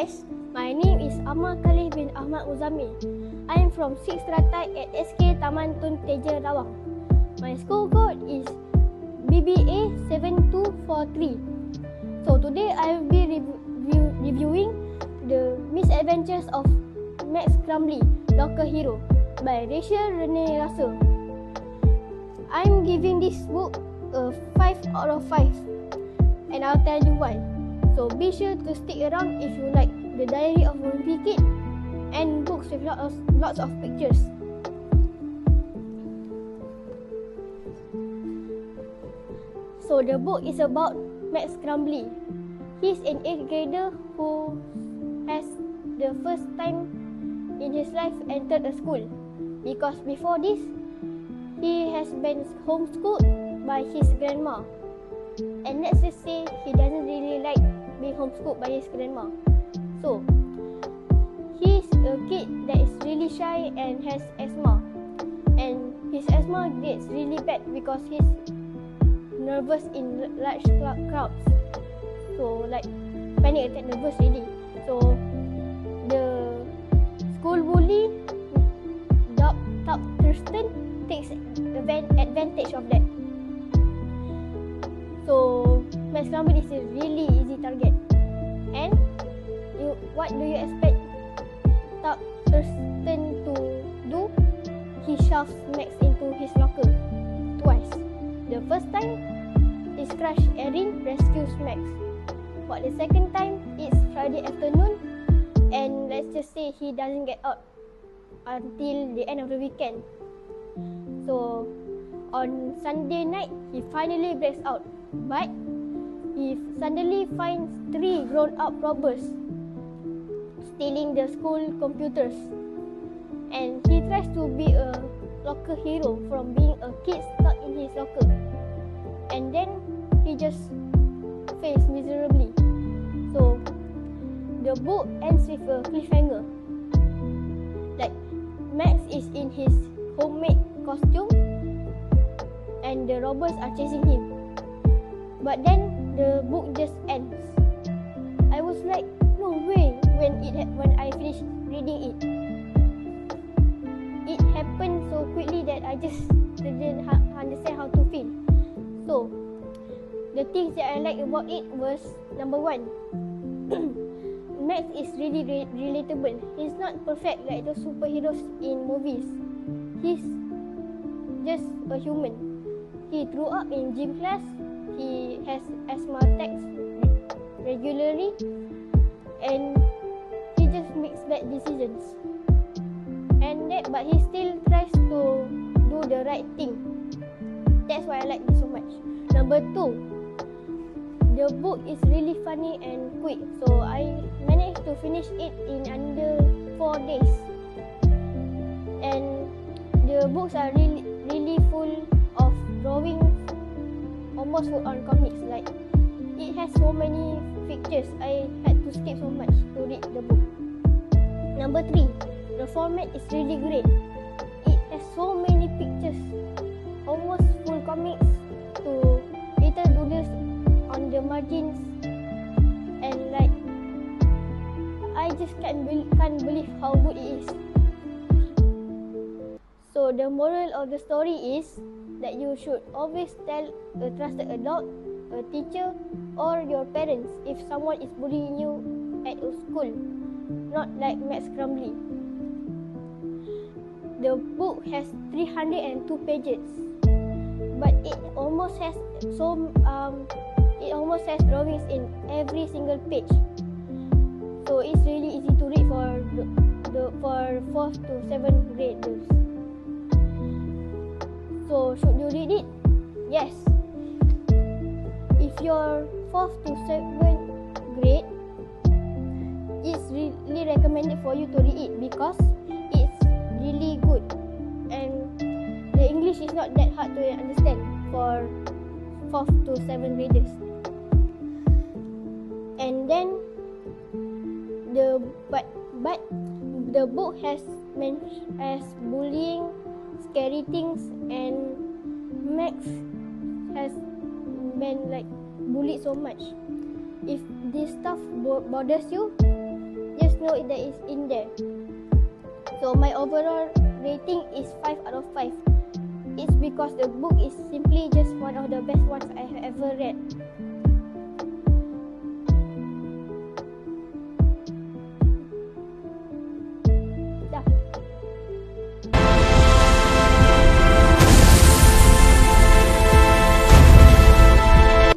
guys, my name is Amal Khalif bin Ahmad Muzamil. I am from 6th Ratai at SK Taman Tun Teja Rawang. My school code is BBA 7243. So today I will be reviewing the Misadventures of Max Crumbly, Locker Hero by Rachel Renee Russell. I am giving this book a 5 out of 5 and I'll tell you why. So be sure to stick around if you like the Diary of a Wimpy Kid and books with lots of pictures. So the book is about Max Crumbly. He's an 8th grader who has the first time in his life entered a school, because before this he has been homeschooled by his grandma. And let's just say he doesn't really like being homeschooled by his grandma. So he's a kid that is really shy and has asthma. And his asthma gets really bad because he's nervous in large crowds. So like panic attack nervous really. So the school bully, Doc Thurston, takes advantage of that. So Max Crumbly is a really easy target. And what do you expect Doc Thurston to do? He shoves Max into his locker twice. The first time is Crush Erin rescues Max. But the second time it's Friday afternoon, and let's just say he doesn't get out until the end of the weekend. So on Sunday night he finally breaks out, but he suddenly finds 3 grown-up robbers stealing the school computers, and he tries to be a locker hero from being a kid stuck in his locker, and then he just fails miserably. So the book ends with a cliffhanger. Like Max is in his homemade costume and the robbers are chasing him. But then the book just ends. I was like, no way, when I finished reading it. It happened so quickly that I just didn't understand how to feel. So the things that I liked about it was, number 1, Max is really relatable. He's not perfect like the superheroes in movies. He's just a human. He grew up in gym class. He has asthma attacks regularly, and he just makes bad decisions. But he still tries to do the right thing. That's why I like it so much. Number 2, the book is really funny and quick. So I managed to finish it in under 4 days. And the books are really full of drawings, almost full on comics. Like it has so many pictures. I had to skip so much to read the book. Number 3, the format is really great. It has so many pictures, almost full comics to little doodles on the margins, and like I just can't believe how good it is. So the moral of the story is that you should always tell a trusted adult, a teacher, or your parents if someone is bullying you at a school, not like Max Crumbly. The book has 302 pages, but it almost has drawings in every single page. So it's really easy to read for 4th to 7th graders. So should you read it? Yes. If you're 4th to 7th grade, it's really recommended for you to read it because it's really good, and the English is not that hard to understand for 4th to 7th graders. And then the book has bullying, scary things, and Max has been like bullied so much. If this stuff bothers you, know that is in there. So my overall rating is 5 out of 5. It's because the book is simply just one of the best ones I have ever read.